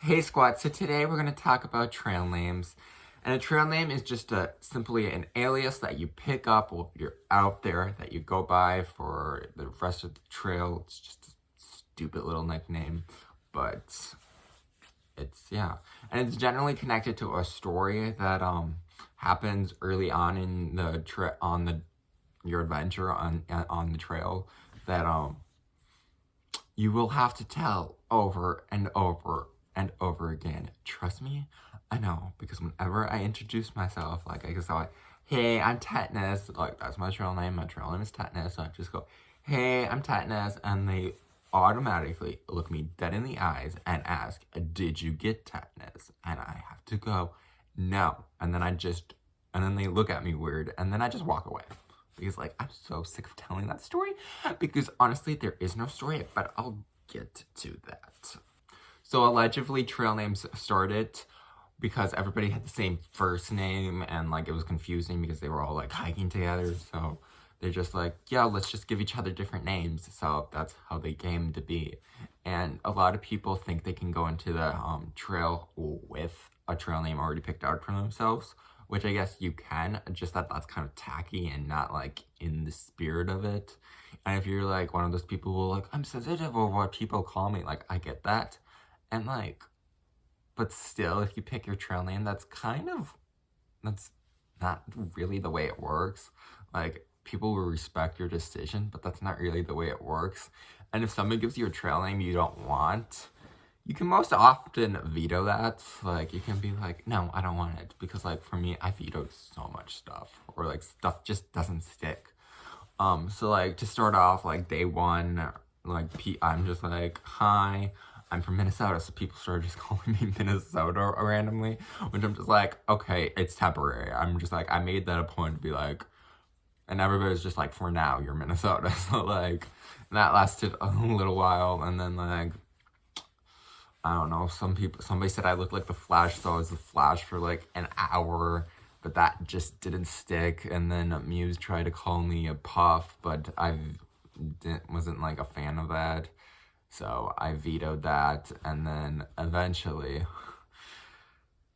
Hey squad, so today we're going to talk about trail names. And a trail name is just simply an alias that you pick up while you're out there, that you go by for the rest of the trail. It's just a stupid little nickname, but yeah. And it's generally connected to a story that happens early on in the your adventure on the trail that you will have to tell over and over and over again. Trust me, I know, because whenever I introduce myself, like I just go like, hey, I'm Tetanus, like that's my trail name is Tetanus, so I just go, hey, I'm Tetanus, and they automatically look me dead in the eyes and ask, did you get tetanus? And I have to go, no, and then they look at me weird, and then I just walk away. Because, like, I'm so sick of telling that story. Because, honestly, there is no story, but I'll get to that. So, allegedly, trail names started because everybody had the same first name, and, like, it was confusing because they were all, like, hiking together. So, they're just like, yeah, let's just give each other different names. So, that's how they came to be. And a lot of people think they can go into the trail with a trail name already picked out for themselves, which I guess you can, just that that's kind of tacky and not, like, in the spirit of it. And if you're, like, one of those people who are like, I'm sensitive over what people call me, like, I get that. And, like, but still, if you pick your trail name, that's not really the way it works. Like, people will respect your decision, but that's not really the way it works. And if somebody gives you a trail name you don't want, you can most often veto that. Like, you can be like, no, I don't want it. Because, like, for me, I vetoed so much stuff. Or, like, stuff just doesn't stick. So, like, to start off, like, day one, like, I'm just like, hi, I'm from Minnesota. So people started just calling me Minnesota randomly. Which I'm just like, okay, it's temporary. I'm just like, I made that a point to be like, and everybody's just like, for now, you're Minnesota. So, like, that lasted a little while. And then, like, I don't know, somebody said I looked like the Flash, so I was the Flash for like an hour, but that just didn't stick. And then Muse tried to call me a Puff, but wasn't like a fan of that, so I vetoed that. And then eventually,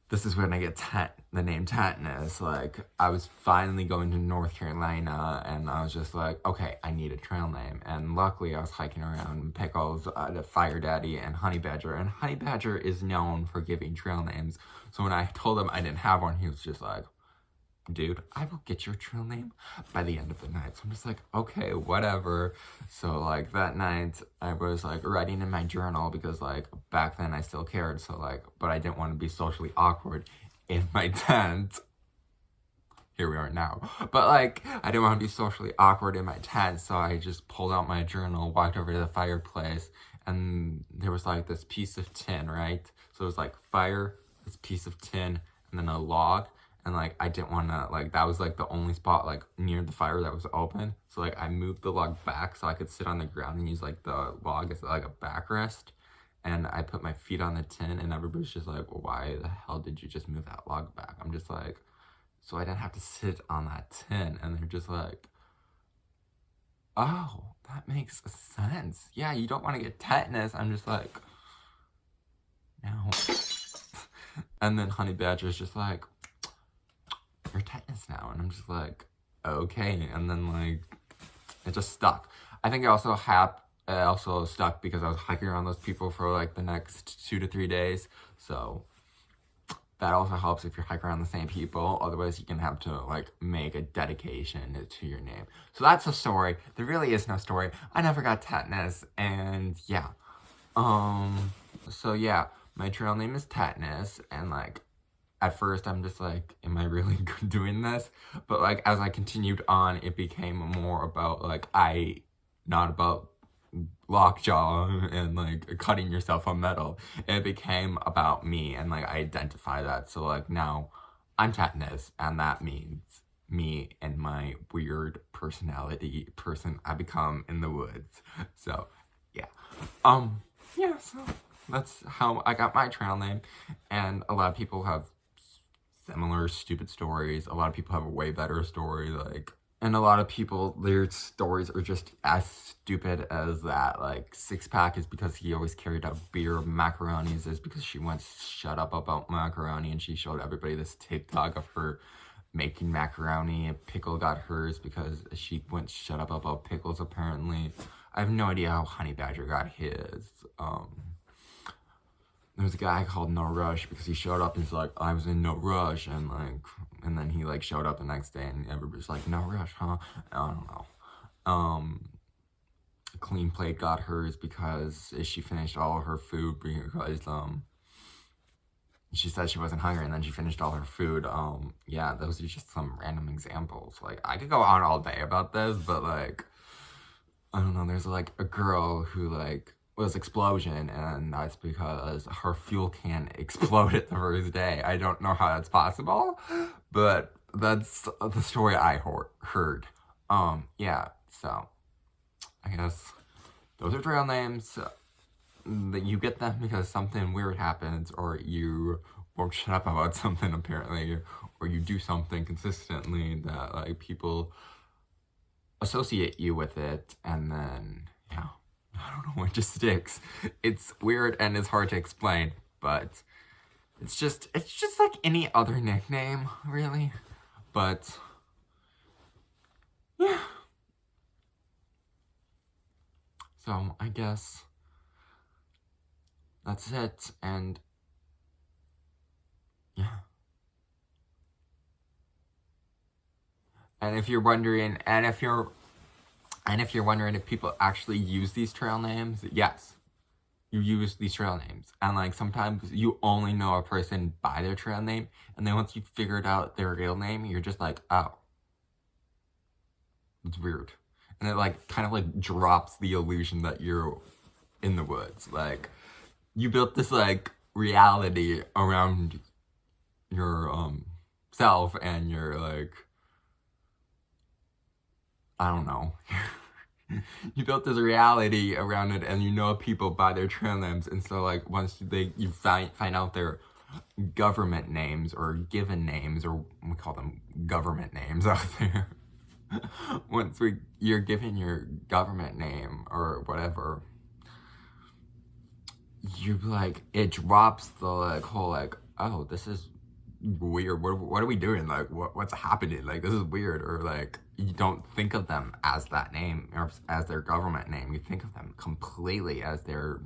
this is when I get the name Tetanus. Like, I was finally going to North Carolina, and I was just like, okay, I need a trail name. And luckily, I was hiking around Pickles, the Fire Daddy, and Honey Badger. And Honey Badger is known for giving trail names. So when I told him I didn't have one, he was just like, dude, I will get your trail name by the end of the night. So I'm just like, okay, whatever. So, like, that night, I was, like, writing in my journal because, like, back then I still cared. So, like, but I didn't want to be socially awkward in my tent. Here we are now. But, like, I didn't want to be socially awkward in my tent. So I just pulled out my journal, walked over to the fireplace, and there was, like, this piece of tin, right? So it was, like, fire, this piece of tin, and then a log. And, like, I didn't want to, like, that was, like, the only spot, like, near the fire that was open. So, like, I moved the log back so I could sit on the ground and use, like, the log as, like, a backrest. And I put my feet on the tin, and everybody's just like, well, why the hell did you just move that log back? I'm just like, so I didn't have to sit on that tin. And they're just like, oh, that makes sense. Yeah, you don't want to get tetanus. I'm just like, no. And then Honey Badger's just like, you're tetanus now. And I'm just like, okay. And then, like, it just stuck. I think it also stuck because I was hiking around those people for, like, the next 2 to 3 days. So that also helps if you're hiking around the same people. Otherwise, you can have to, like, make a dedication to your name. So that's the story. There really is no story. I never got tetanus. And yeah. So yeah, my trail name is Tetanus. And, like, at first, I'm just like, am I really good doing this? But, like, as I continued on, it became more about, like, not about lockjaw and, like, cutting yourself on metal. It became about me, and, like, I identify that. So, like, now I'm Tetanus, and that means me and my weird personality person I become in the woods. So, yeah. Yeah, so that's how I got my trail name. And a lot of people have similar stupid stories. A lot of people have a way better story. Like, And a lot of people, their stories are just as stupid as that. Like, Six Pack is because he always carried out beer. Macaroni's is because she once shut up about macaroni and she showed everybody this TikTok of her making macaroni. Pickle got hers because she went shut up about pickles, apparently. I have no idea how Honey Badger got his. There was a guy called No Rush because he showed up and he's like, I was in No Rush, and then he like showed up the next day and everybody's like, No Rush, huh? I don't know. Clean Plate got hers because she finished all of her food because she said she wasn't hungry and then she finished all her food. Yeah, those are just some random examples. Like, I could go on all day about this, but like, I don't know, there's like a girl who like was explosion, and that's because her fuel can exploded the first day. I don't know how that's possible, but that's the story I heard. Yeah, so I guess those are trail names. That you get them because something weird happens, or you won't shut up about something apparently, or you do something consistently that like people associate you with it, and then yeah, I don't know, it just sticks. It's weird and it's hard to explain, but it's just like any other nickname, really. But yeah. So I guess that's it, and yeah. And if you're wondering if people actually use these trail names, yes. You use these trail names. And like sometimes you only know a person by their trail name, and then once you figured out their real name, you're just like, oh. It's weird. And it like kind of like drops the illusion that you're in the woods. Like, you built this like reality around your self, and you're like, I don't know. You built this reality around it, and you know people by their trail names, and so like once you find out their government names or given names, or we call them government names out there. Once you're given your government name or whatever, you like, it drops the like whole like, oh, this is weird, what are we doing, like what's happening, like this is weird, or like you don't think of them as that name or as their government name, you think of them completely as their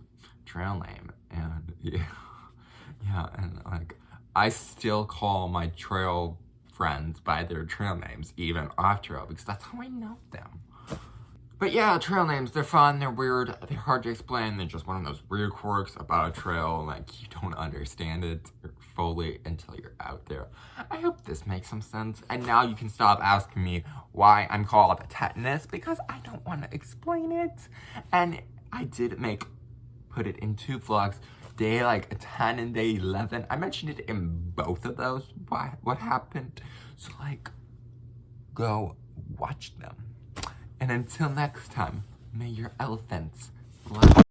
trail name. And yeah, and like I still call my trail friends by their trail names even off trail because that's how I know them. But yeah, trail names, they're fun, they're weird, they're hard to explain, they're just one of those weird quirks about a trail, like you don't understand it fully until you're out there. I hope this makes some sense, and now you can stop asking me why I'm called Tetanus, because I don't want to explain it. And I did put it in 2 vlogs, day like 10 and day 11. I mentioned it in both of those, what happened. So like, go watch them. And until next time, may your elephants fly.